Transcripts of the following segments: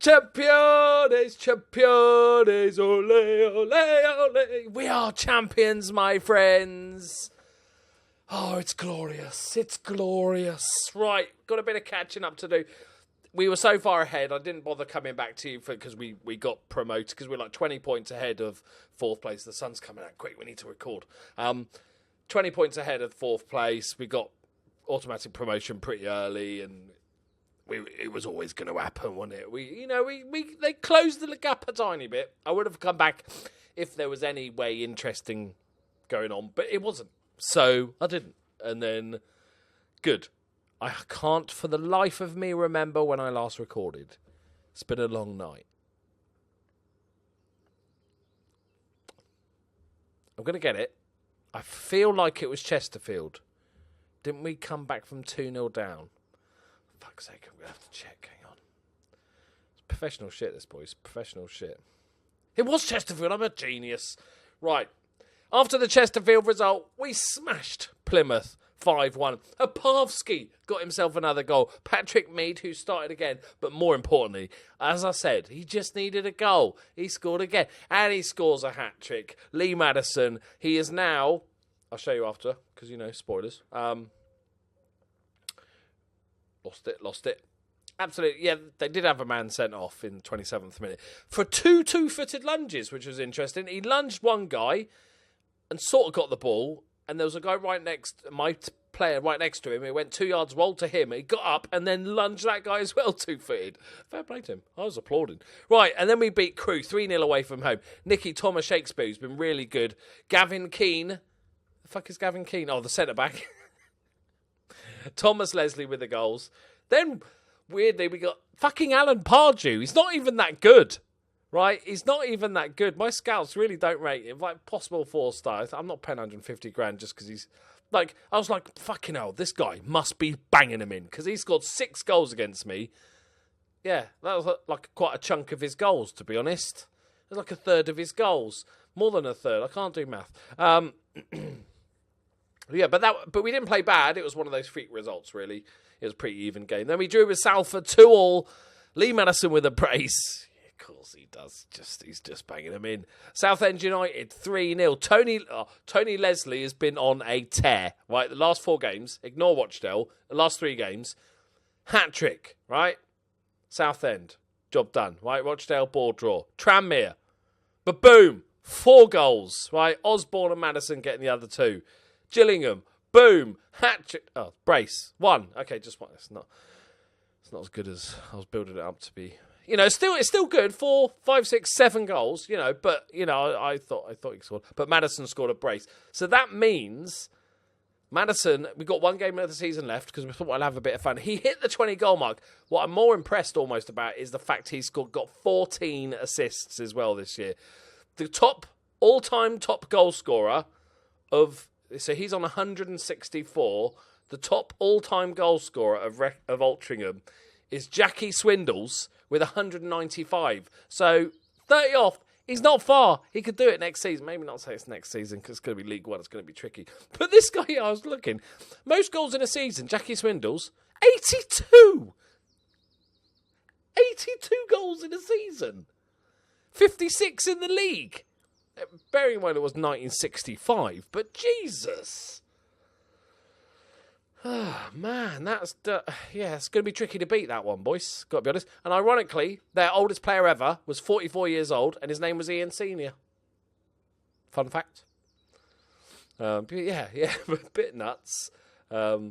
Champions, champions, ole, ole, ole. We are champions, my friends. Oh, it's glorious. It's glorious. Right, got a bit of catching up to do. We were so far ahead, I didn't bother coming back to you because we got promoted, because we're like 20 points ahead of fourth place. The sun's coming out quick, we need to record. 20 points ahead of fourth place. We got automatic promotion pretty early, and it was always going to happen, wasn't it? They closed the gap a tiny bit. I would have come back if there was any way interesting going on, but it wasn't. So I didn't. And then, good. I can't for the life of me remember when I last recorded. It's been a long night. I'm going to get it. I feel like it was Chesterfield. Didn't we come back from 2-0 down? Fuck's sake, I'm going to have to check. Hang on. It's professional shit, this, boys. Professional shit. It was Chesterfield. I'm a genius. Right. After the Chesterfield result, we smashed Plymouth 5-1. Opavsky got himself another goal. Patrick Mead, who started again. But more importantly, as I said, he just needed a goal. He scored again. And he scores a hat-trick. Lee Madison, he is now... I'll show you after, because, spoilers. Lost it. Absolutely, yeah, they did have a man sent off in the 27th minute for two two-footed lunges, which was interesting. He lunged one guy and sort of got the ball, and there was a guy my player right next to him. He went 2 yards, rolled to him, he got up and then lunged that guy as well, two-footed. Fair play to him. I was applauding. Right, and then we beat Crewe 3-0 away from home. Nicky Thomas Shakespeare, who's been really good. Gavin Keane. The fuck is Gavin Keane? Oh, the centre-back. Thomas Leslie with the goals. Then, weirdly, we got fucking Alan Pardew. He's not even that good, right? He's not even that good. My scouts really don't rate him. Like, possible 4-star. I'm not paying 150 grand just because he's... Like, I was like, fucking hell, this guy must be banging him in, because he scored 6 goals against me. Yeah, that was like quite a chunk of his goals, to be honest. It was like a third of his goals. More than a third. I can't do math. Yeah, but we didn't play bad. It was one of those freak results, really. It was a pretty even game. Then we drew with Salford 2-2. Lee Madison with a brace. Yeah, of course he does. He's just banging them in. Southend United 3-0. Tony Leslie has been on a tear, right? The last 4 games, ignore Rochdale, the last 3 games, hat-trick, right? Southend, job done, right? Rochdale, board draw. Tranmere, but boom, 4 goals, right? Osborne and Madison getting the other 2. Gillingham, boom, hat-trick. Oh, brace, 1. Okay, just 1. It's not as good as I was building it up to be. It's still good. 4, 5, 6, 7 goals. But I thought he scored. But Madison scored a brace. So that means Madison. We got 1 game of the season left because we thought we'll have a bit of fun. He hit the 20-goal mark. What I'm more impressed almost about is the fact he's got 14 assists as well this year. The all-time top goal scorer of. So he's on 164. The top all-time goal scorer of Altrincham is Jackie Swindles with 195. So 30 off. He's not far. He could do it next season. Maybe not say it's next season because it's going to be League One. It's going to be tricky. But this guy here, I was looking. Most goals in a season, Jackie Swindles, 82. 82 goals in a season. 56 in the league. Bearing in mind it was 1965, but Jesus. Oh, man, it's going to be tricky to beat that one, boys. Got to be honest. And ironically, their oldest player ever was 44 years old, and his name was Ian Senior. Fun fact. A bit nuts. But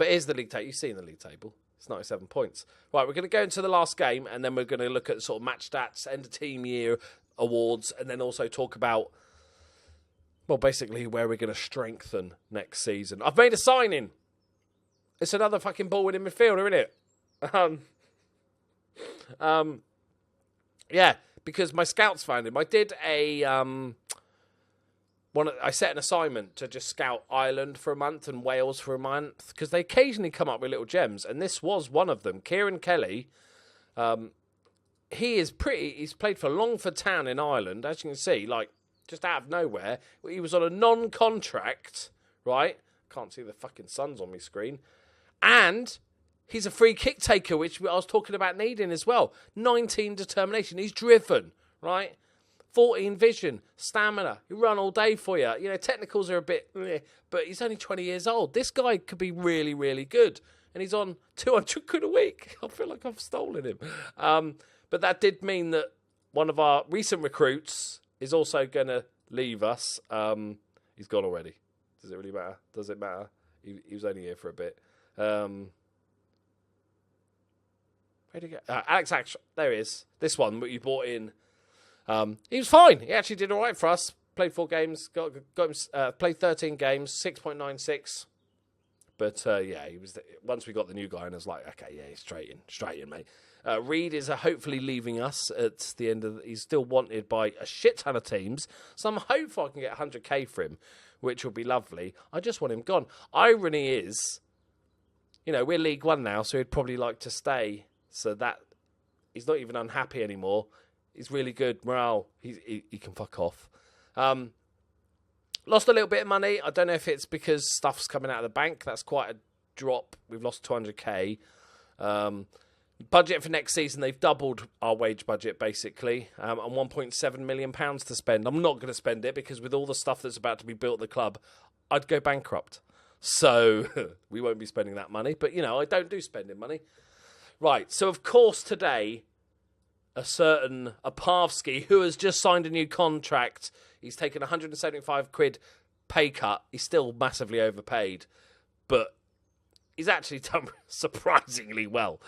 here's the league table. You've seen the league table. It's 97 points. Right, we're going to go into the last game, and then we're going to look at sort of match stats, end of team year, awards, and then also talk about, well, basically where we're going to strengthen next season. I've made a signing. It's another fucking ball-winning midfielder, isn't it? Yeah, because my scouts found him. I did I set an assignment to just scout Ireland for a month and Wales for a month, because they occasionally come up with little gems, and this was one of them. Kieran Kelly, he's played for Longford Town in Ireland, as you can see, like, just out of nowhere. He was on a non-contract, right? Can't see the fucking suns on my screen. And He's a free kick taker, which I was talking about needing as well. 19 determination. He's driven, right? 14 vision, stamina. He run all day for you. You know, technicals are a bit, but he's only 20 years old. This guy could be really, really good. And he's on 200 quid a week. I feel like I've stolen him. But that did mean that one of our recent recruits is also going to leave us. He's gone already. Does it really matter? Does it matter? He was only here for a bit. Where'd he go? Alex Action. There he is. This one that you bought in. He was fine. He actually did all right for us. Played 4 games. Played 13 games. 6.96. But he was. Once we got the new guy, and I was like, okay, yeah, he's straight in, mate. Reed is hopefully leaving us at the end of. He's still wanted by a shit ton of teams, so I'm hopeful I can get 100k for him, which will be lovely. I just want him gone. Irony is, you know, we're League One now, so he'd probably like to stay. So that he's not even unhappy anymore. He's really good morale. He can fuck off. Lost a little bit of money. I don't know if it's because stuff's coming out of the bank. That's quite a drop. We've lost 200k. Budget for next season, they've doubled our wage budget, basically, and £1.7 million to spend. I'm not going to spend it because with all the stuff that's about to be built at the club, I'd go bankrupt. So we won't be spending that money. But, you know, I don't do spending money. Right, so of course today, a certain Apavsky, who has just signed a new contract, he's taken 175 quid pay cut. He's still massively overpaid, but he's actually done surprisingly well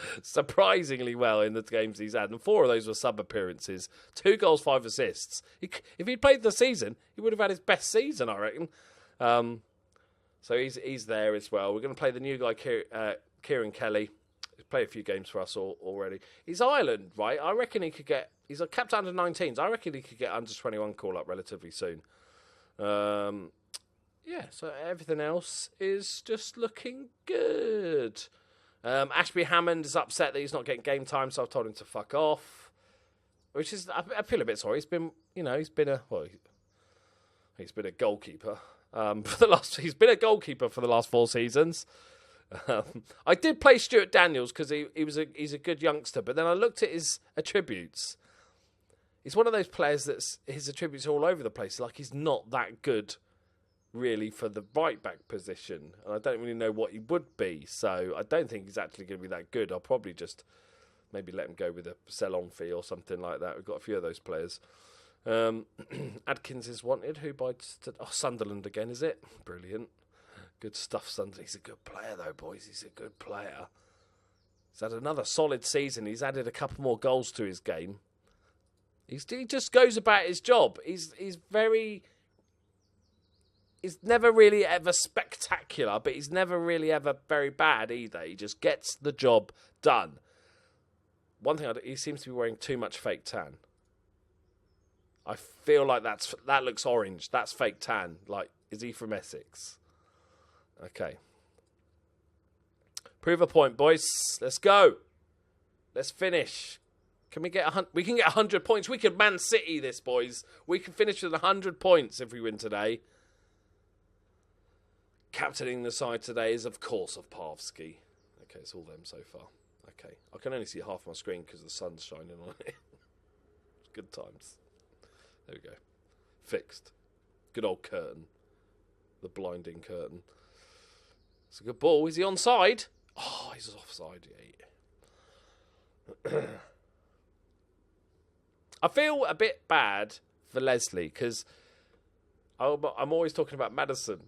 in the games he's had. And 4 of those were sub-appearances. 2 goals, 5 assists. If he'd played the season, he would have had his best season, I reckon. So he's there as well. We're going to play the new guy, Kieran Kelly. He's played a few games for us already. He's Ireland, right? I reckon he could get... He's a captain under 19s. I reckon he could get under 21 call-up relatively soon. Yeah, so everything else is just looking good. Ashby Hammond is upset that he's not getting game time, so I've told him to fuck off. Which is... I feel a bit sorry. He's been a goalkeeper. He's been a goalkeeper for the last 4 seasons. I did play Stuart Daniels because he's a good youngster, but then I looked at his attributes. He's one of those players that's his attributes are all over the place. Like he's not that good, really, for the right back position, and I don't really know what he would be. So I don't think he's actually going to be that good. I'll probably just maybe let him go with a sell-on fee or something like that. We've got a few of those players. Adkins is wanted. Who by Sunderland again? Is it brilliant? Good stuff, Sunderland. He's a good player, though, boys. He's a good player. He's had another solid season. He's added a couple more goals to his game. He just goes about his job. He's never really ever spectacular, but he's never really ever very bad either. He just gets the job done. One thing, he seems to be wearing too much fake tan. I feel like that looks orange. That's fake tan. Like, is he from Essex? Okay. Prove a point, boys. Let's go. Let's finish. Can we get we can get 100 points. We could Man City this, boys. We can finish with 100 points if we win today. Captaining the side today is, of course, Apavsky. Okay, it's all them so far. Okay. I can only see half my screen because the sun's shining on it. Good times. There we go. Fixed. Good old curtain. The blinding curtain. It's a good ball. Is he onside? Oh, he's offside. Yeah. I feel a bit bad for Leslie because I'm always talking about Maddison,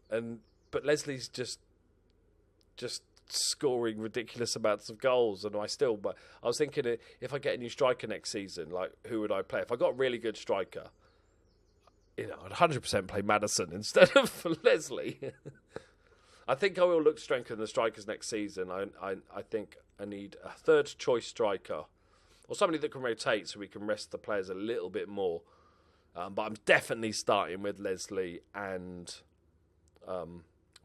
but Leslie's just scoring ridiculous amounts of goals, and but I was thinking if I get a new striker next season, like who would I play? If I got a really good striker, I'd 100% play Maddison instead of Leslie. I think I will look to strengthen the strikers next season. I think I need a third choice striker or somebody that can rotate so we can rest the players a little bit more. But I'm definitely starting with Leslie and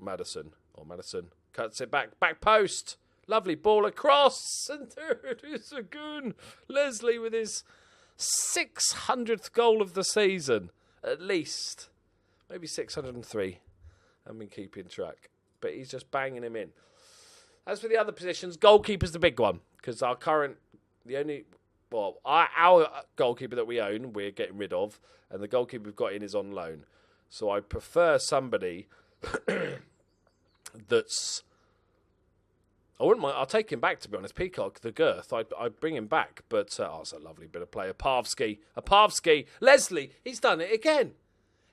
Maddison. Maddison cuts it back post. Lovely ball across, and there it is again. Leslie with his 600th goal of the season, at least, maybe 603. I've been keeping track, but he's just banging him in. As for the other positions, goalkeeper's the big one. Because our goalkeeper that we own, we're getting rid of. And the goalkeeper we've got in is on loan. So I prefer somebody that's... I wouldn't mind. I'll take him back, to be honest. Peacock, the girth. I'd bring him back. But, it's a lovely bit of play. A Pavsky. Leslie, he's done it again.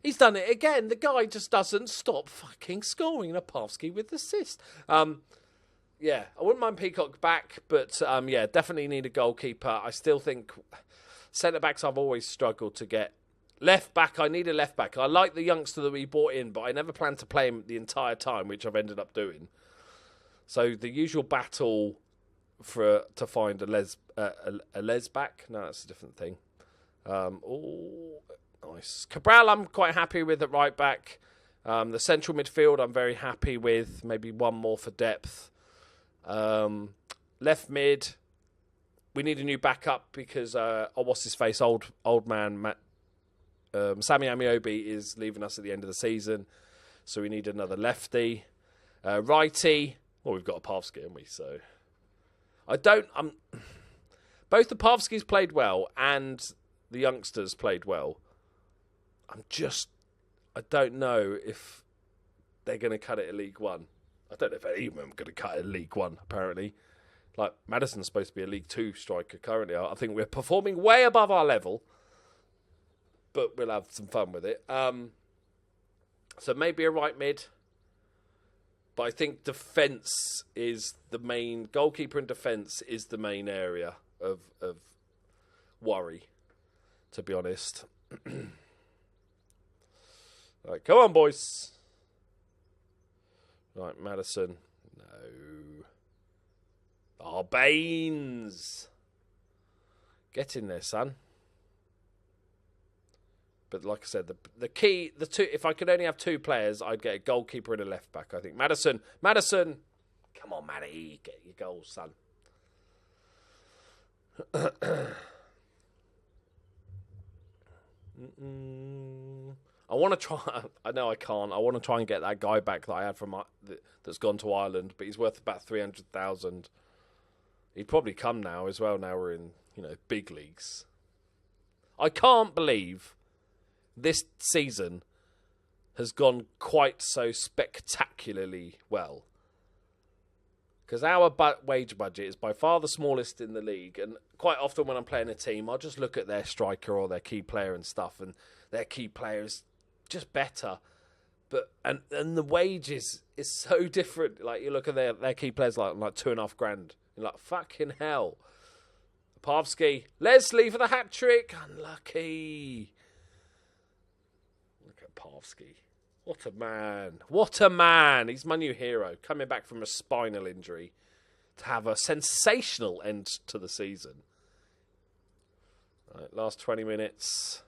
The guy just doesn't stop fucking scoring. A Pavsky with assist. Yeah, I wouldn't mind Peacock back. But, definitely need a goalkeeper. I still think centre-backs I've always struggled to get. Left back, I need a left back. I like the youngster that we brought in, but I never planned to play him the entire time, which I've ended up doing. So the usual battle to find a les back. No, that's a different thing. Nice. Cabral, I'm quite happy with at right back. The central midfield, I'm very happy with. Maybe one more for depth. Left mid, we need a new backup because what's his face, old man Sammy Amiobi is leaving us at the end of the season, so we need another lefty. Righty. Well, we've got a Pavsky, haven't we? So both the Pavskys played well and the youngsters played well. I don't know if they're going to cut it at League One. I don't know if any of them are going to cut it at League One, apparently. Like, Madison's supposed to be a League Two striker currently. I think we're performing way above our level, but we'll have some fun with it. So maybe a right mid. But I think defence is the main... Goalkeeper and defence is the main area of worry, to be honest. Right, come on, boys. Right, Madison. No. Oh, Baines. Get in there, son. But like I said, the key, if I could only have two players, I'd get a goalkeeper and a left back. I think Madison, come on, Matty, get your goals, son. I want to try. I know I can't. I want to try and get that guy back that I had that's gone to Ireland, but he's worth about 300,000. He'd probably come now as well. Now we're in big leagues. I can't believe this season has gone quite so spectacularly well. Because our wage budget is by far the smallest in the league. And quite often when I'm playing a team, I'll just look at their striker or their key player and stuff. And their key player is just better. But and the wages is so different. Like, you look at their key players like $2,500. You're like, fucking hell. Pavsky. Leslie for the hat-trick. Unlucky. Look at Pavsky. What a man. What a man. He's my new hero. Coming back from a spinal injury to have a sensational end to the season. Right, last 20 minutes.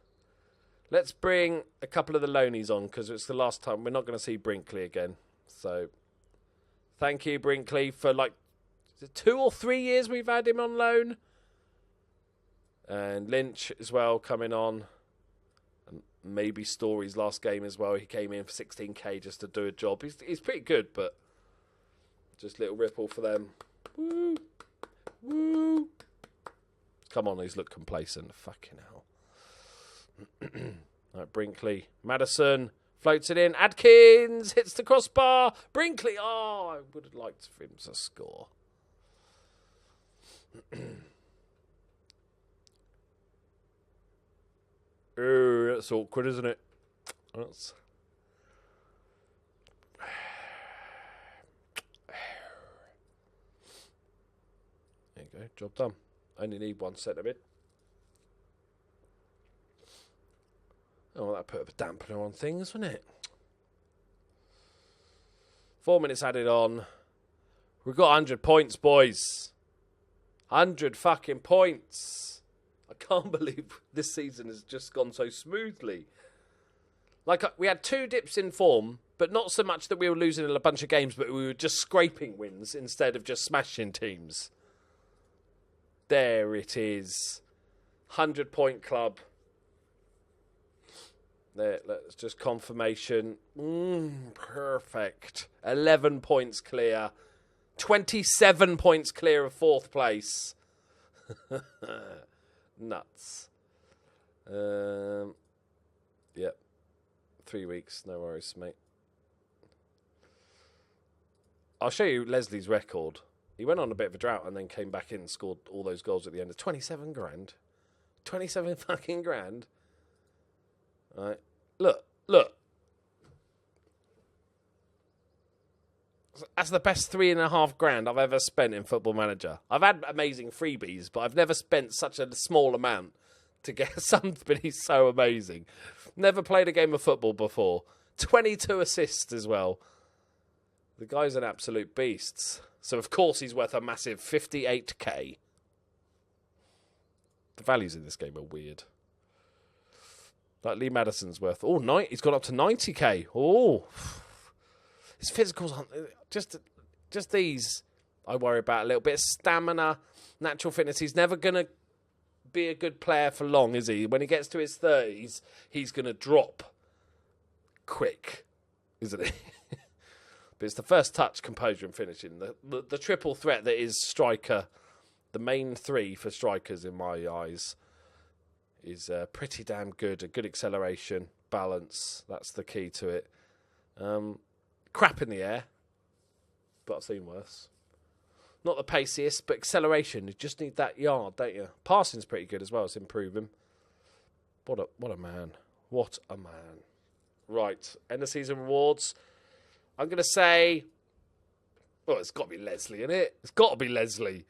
Let's bring a couple of the loanies on because it's the last time. We're not going to see Brinkley again. So, thank you, Brinkley, for is it 2 or 3 years we've had him on loan? And Lynch as well coming on. And maybe Story's last game as well. He came in for 16k just to do a job. He's pretty good, but just a little ripple for them. Woo! Woo! Come on, he's looked complacent. Fucking hell. Right, Brinkley. Madison floats it in. Adkins hits the crossbar. Brinkley. Oh, I would have liked for him to score. Oh, that's awkward, isn't it? That's... There you go, job done. Only need one centre mid. Oh, that put a dampener on things, wouldn't it? 4 minutes added on. We've got 100 points, boys. 100 fucking points. I can't believe this season has just gone so smoothly. Like, we had 2 dips in form, but not so much that we were losing in a bunch of games, but we were just scraping wins instead of just smashing teams. There it is. 100-point club. There, that's just confirmation. Perfect. 11 points clear. 27 points clear of 4th place. Nuts. Yep. 3 weeks. No worries, mate. I'll show you Leslie's record. He went on a bit of a drought and then came back in and scored all those goals at the end. Of 27 grand. 27 fucking grand. All right. Look. That's the best 3.5 grand I've ever spent in Football Manager. I've had amazing freebies, but I've never spent such a small amount to get somebody so amazing. Never played a game of football before. 22 assists as well. The guy's an absolute beast. So, of course, he's worth a massive 58k. The values in this game are weird. Like Lee Madison's worth... he's gone up to 90k. Oh, his physicals aren't... Just these I worry about a little bit of stamina, natural fitness. He's never going to be a good player for long, is he? When he gets to his 30s, he's going to drop quick, isn't he? But it's the first touch, composure and finishing. The triple threat that is striker, the main 3 for strikers in my eyes, is pretty damn good. A good acceleration, balance, that's the key to it. Crap in the air, but I've seen worse. Not the paciest, but acceleration. You just need that yard, don't you? Passing's pretty good as well. It's improving. What a man. What a man. Right, end of season rewards. I'm going to say... Well, it's got to be Leslie, isn't it? It's got to be Leslie.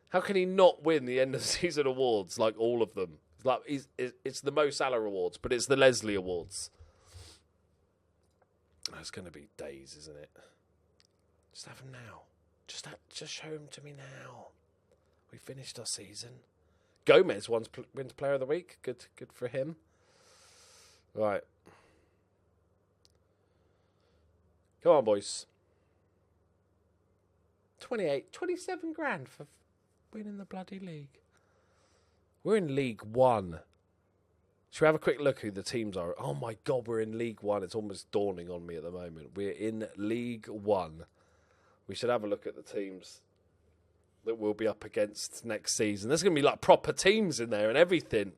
How can he not win the end of season awards like all of them? It's the Mo Salah awards, but it's the Leslie awards. It's going to be days, isn't it? Just have him now. Just show him to me now. We finished our season. Gomez wins Player of the Week. Good for him. Right. Come on, boys. 27 grand for winning the bloody league. We're in League 1. Should we have a quick look who the teams are? Oh my God, we're in League 1. It's almost dawning on me at the moment. We're in League 1. We should have a look at the teams that we'll be up against next season. There's going to be like proper teams in there and everything.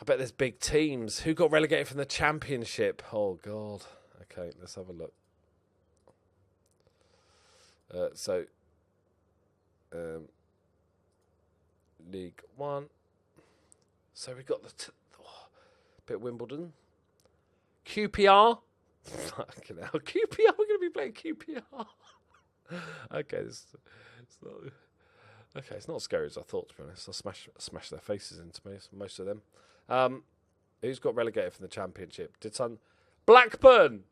I bet there's big teams. Who got relegated from the Championship? Oh, God. Okay, let's have a look. League 1. So we've got the bit of Wimbledon. QPR. Fucking hell. QPR. We're going to be playing QPR. Okay, it's not as scary as I thought, to be honest. I'll smash their faces into me, most of them. Who's got relegated from the Championship? Blackburn!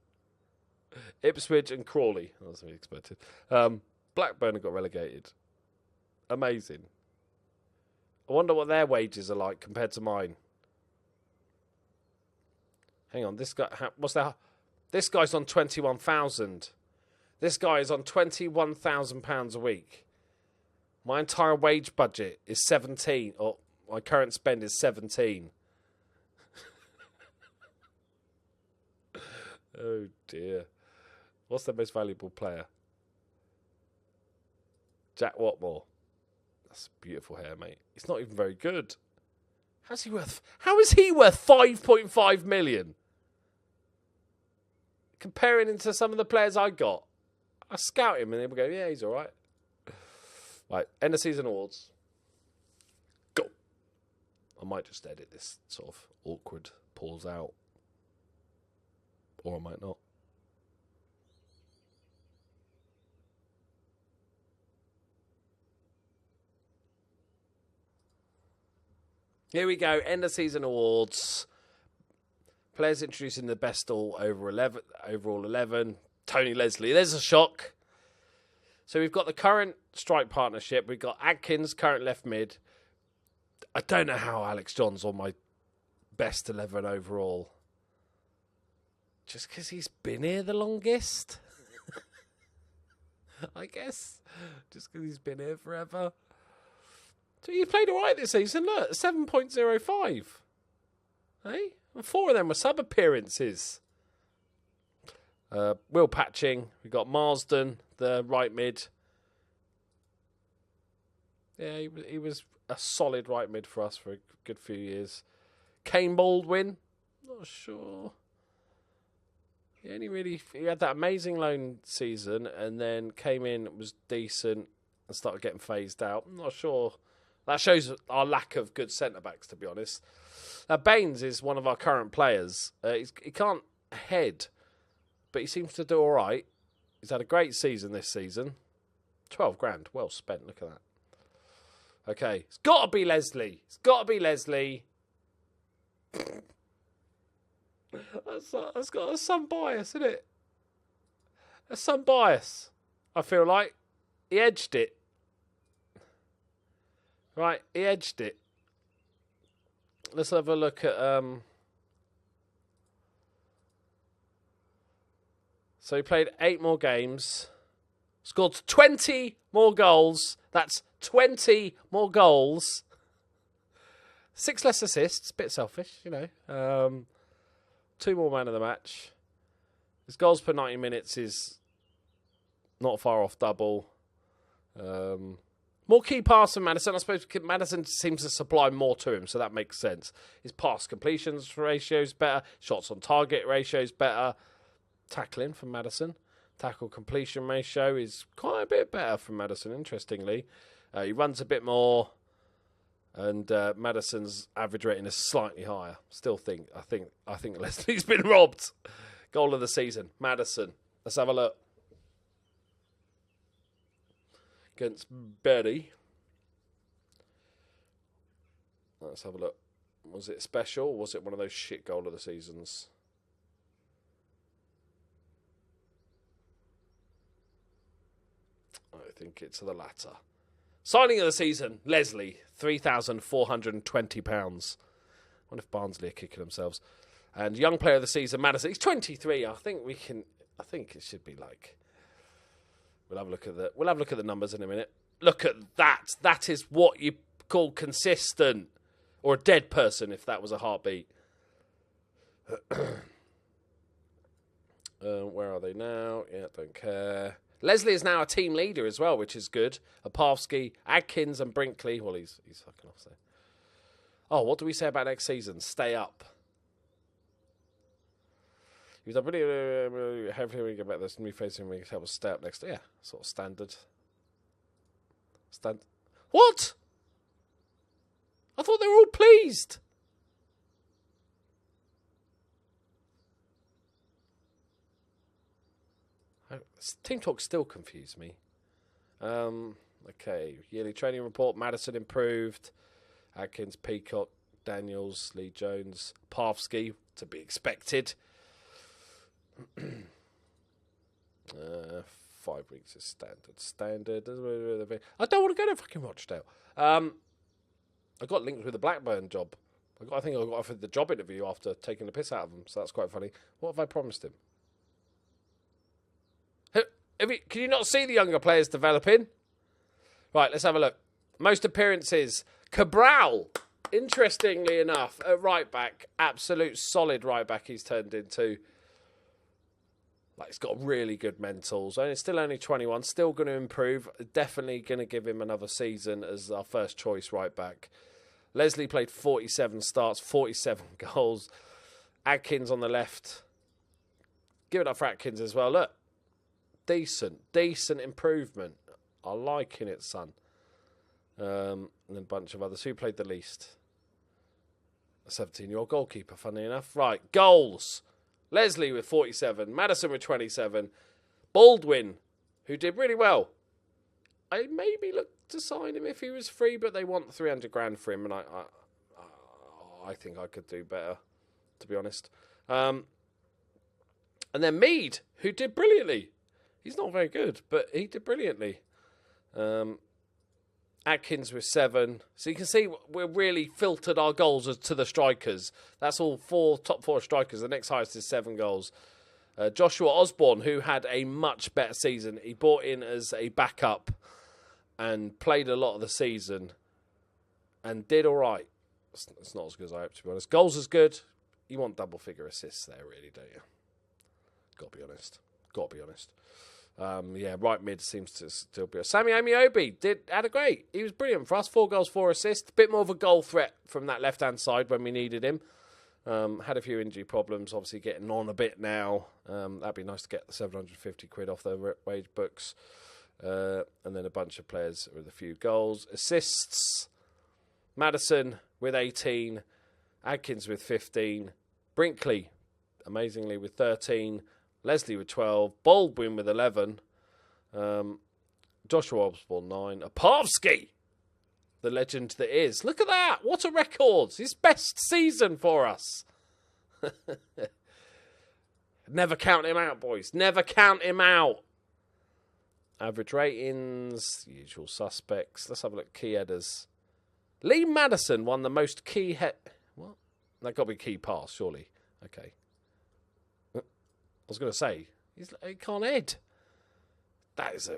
Ipswich and Crawley. That's what we expected. Blackburn have got relegated. Amazing. I wonder what their wages are like compared to mine. Hang on, this guy... This guy's on 21,000. This guy is on £21,000 a week. My entire wage budget is 17. Or my current spend is 17. Oh dear. What's the most valuable player? Jack Watmore. That's beautiful hair, mate. It's not even very good. How is he worth 5.5 million? Comparing him to some of the players I got. I scout him and then we go, yeah, he's all right. Right, end of season awards. Go. I might just edit this sort of awkward pause out. Or I might not. Here we go. End of season awards. Players introducing the best overall 11. Tony Leslie. There's a shock. So we've got the current strike partnership. We've got Adkins, current left mid. I don't know how Alex John's on my best 11 overall. Just because he's been here the longest? I guess. Just because he's been here forever. So he played all right this season. Look, 7.05. Hey? And 4 of them were sub-appearances. Will Patching. We've got Marsden, the right mid. Yeah, he was a solid right mid for us for a good few years. Kane Baldwin, not sure. He had that amazing loan season and then came in, was decent and started getting phased out. I'm not sure. That shows our lack of good centre-backs, to be honest. Baines is one of our current players. He can't head, but he seems to do all right. He's had a great season this season. 12 grand, well spent, look at that. Okay, it's got to be Leslie. That's got some bias, isn't it? There's some bias, I feel like. He edged it. Right, he edged it. Let's have a look at... So he played 8 more games. Scored 20 more goals. That's 20 more goals. 6 less assists. Bit selfish, you know. 2 more man of the match. His goals per 90 minutes is not far off double. More key pass than Maddison. I suppose Maddison seems to supply more to him, so that makes sense. His pass completions ratio is better. Shots on target ratio is better. Tackling from Maddison. Tackle completion ratio is quite a bit better from Maddison, interestingly. He runs a bit more. And Maddison's average rating is slightly higher. I think Leslie's been robbed. Goal of the season, Maddison. Let's have a look. Against Berry. Let's have a look. Was it special or was it one of those shit goal of the seasons? I think it's the latter. Signing of the season, Leslie, £3,420. Wonder if Barnsley are kicking themselves. And young player of the season, Maddison. He's 23. I think it should be like. We'll have a look at the numbers in a minute. Look at that. That is what you call consistent, or a dead person if that was a heartbeat. Where are they now? Yeah, don't care. Leslie is now a team leader as well, which is good. Opavsky, Adkins and Brinkley. Well, he's fucking off there. Oh, what do we say about next season? Stay up. He's done really, hopefully we get back this new facing we can help us stay up next. Yeah, sort of standard. What? I thought they were all pleased. Team talk still confused me. Okay, yearly training report. Maddison improved. Adkins, Peacock, Daniels, Lee Jones, Opavsky, to be expected. 5 weeks is standard. I don't want to go to fucking Rochdale. I got linked with the Blackburn job. I think I got offered the job interview after taking the piss out of him, so that's quite funny. What have I promised him? Can you not see the younger players developing? Right, let's have a look. Most appearances. Cabral, interestingly enough, at right back. Absolute solid right back he's turned into. Like, he's got really good mentals. And it's still only 21. Still going to improve. Definitely going to give him another season as our first choice right back. Leslie played 47 starts, 47 goals. Adkins on the left. Give it up for Adkins as well. Look. Decent improvement. I'm liking it, son. And then a bunch of others. Who played the least? A 17-year-old goalkeeper, funny enough. Right, goals. Leslie with 47. Maddison with 27. Baldwin, who did really well. I maybe look to sign him if he was free, but they want 300 grand for him, and I think I could do better, to be honest. And then Mead, who did brilliantly. He's not very good, but he did brilliantly. Adkins with 7. So you can see we've really filtered our goals to the strikers. That's all top 4 strikers. The next highest is 7 goals. Joshua Osborne, who had a much better season. He brought in as a backup and played a lot of the season and did all right. It's not as good as I hope, to be honest. Goals is good. You want double-figure assists there, really, don't you? Got to be honest. Right mid seems to still be. Sammy Amiobi had a great. He was brilliant for us. 4 goals, 4 assists. Bit more of a goal threat from that left-hand side when we needed him. Had a few injury problems, obviously getting on a bit now. That'd be nice to get the 750 quid off the wage books. And then a bunch of players with a few goals. Assists, Maddison with 18. Adkins with 15. Brinkley, amazingly, with 13. Leslie with 12. Baldwin with 11. Joshua Osborne, 9. Opavsky, the legend that is. Look at that. What a record. His best season for us. Never count him out, boys. Never count him out. Average ratings, usual suspects. Let's have a look. Key headers. Lee Madison won the most key What? That got to be key pass, surely. Okay. I was going to say, he can't head. That is an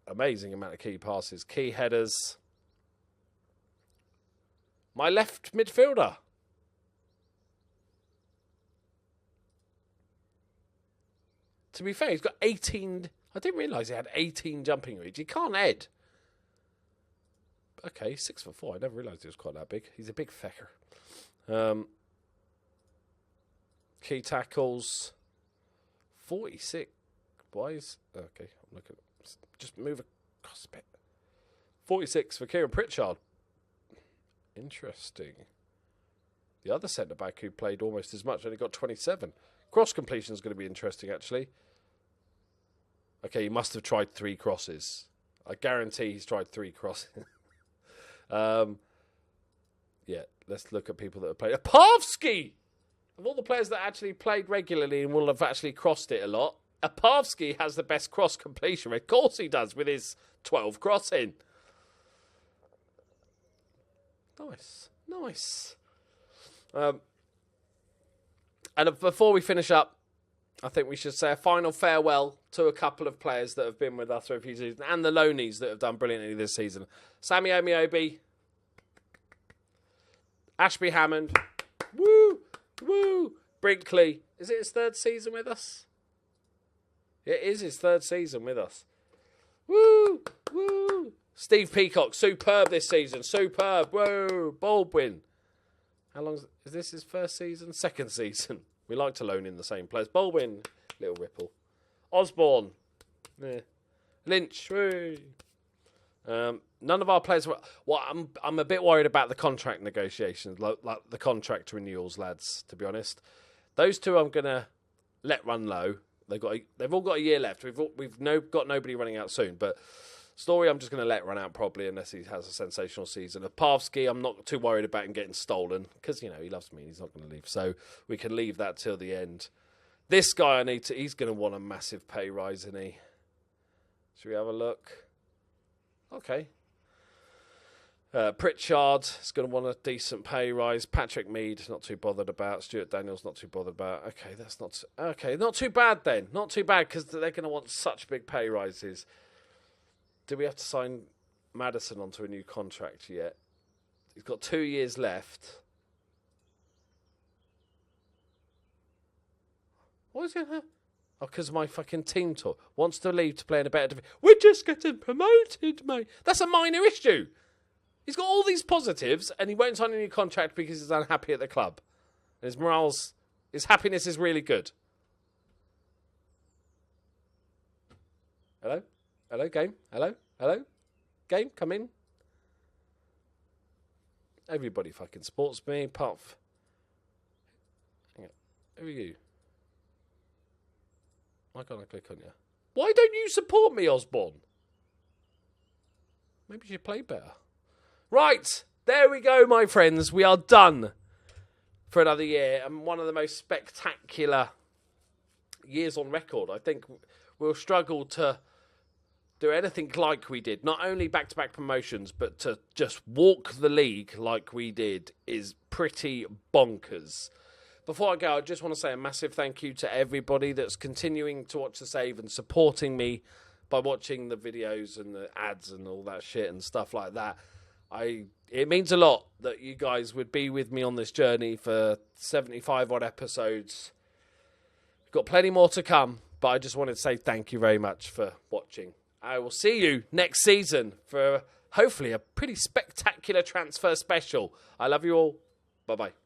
amazing amount of key passes. Key headers. My left midfielder. To be fair, he's got 18. I didn't realise he had 18 jumping reads. He can't head. Okay, 6'4". I never realised he was quite that big. He's a big fecker. Key tackles. 46. Why is... Okay, I'm looking. Just move across a bit. 46 for Kieran Pritchard. Interesting. The other centre-back who played almost as much only got 27. Cross completion is going to be interesting, actually. Okay, he must have tried 3 crosses. I guarantee he's tried 3 crosses. Let's look at people that have played. Opavsky! Of all the players that actually played regularly and will have actually crossed it a lot, Opavsky has the best cross completion rate. Of course he does, with his 12 crossing. Nice. And before we finish up, I think we should say a final farewell to a couple of players that have been with us for a few seasons and the loanies that have done brilliantly this season. Sammy Amiobi, Ashby Hammond, woo! Brinkley, is it his 3rd season with us? It is his 3rd season with us. Woo! Steve Peacock, superb this season, superb. Whoa! Baldwin. How long is this his 1st season? 2nd season. We like to loan in the same players. Baldwin, little ripple. Osborne, Lynch, woo. None of our players were... Well, I'm a bit worried about the contract negotiations, like the contract renewals, lads, to be honest. Those 2 I'm going to let run low. They've all got a year left. We've got nobody running out soon, but Story I'm just going to let run out probably unless he has a sensational season. Opavsky, I'm not too worried about him getting stolen because, he loves me and he's not going to leave. So we can leave that till the end. This guy, he's going to want a massive pay rise, isn't he? Should we have a look? Okay. Pritchard is going to want a decent pay rise. Patrick Mead, not too bothered about. Stuart Daniels, not too bothered about. Okay, that's not... Okay, not too bad then. Not too bad because they're going to want such big pay rises. Do we have to sign Maddison onto a new contract yet? He's got 2 years left. What is he going to have? Oh, because my fucking team tour wants to leave to play in a better division. We're just getting promoted, mate. That's a minor issue. He's got all these positives and he won't sign a new contract because he's unhappy at the club. And his happiness is really good. Hello? Hello, game? Hello? Game, come in. Everybody fucking supports me, apart from... Hang on. Who are you? Why can't I click on you? Why don't you support me, Osborne? Maybe you should play better. Right, there we go, my friends. We are done for another year. And one of the most spectacular years on record. I think we'll struggle to do anything like we did. Not only back-to-back promotions, but to just walk the league like we did is pretty bonkers. Before I go, I just want to say a massive thank you to everybody that's continuing to watch the save and supporting me by watching the videos and the ads and all that shit and stuff like that. It means a lot that you guys would be with me on this journey for 75 odd episodes. We've got plenty more to come. But I just wanted to say thank you very much for watching. I will see you next season for hopefully a pretty spectacular transfer special. I love you all. Bye-bye.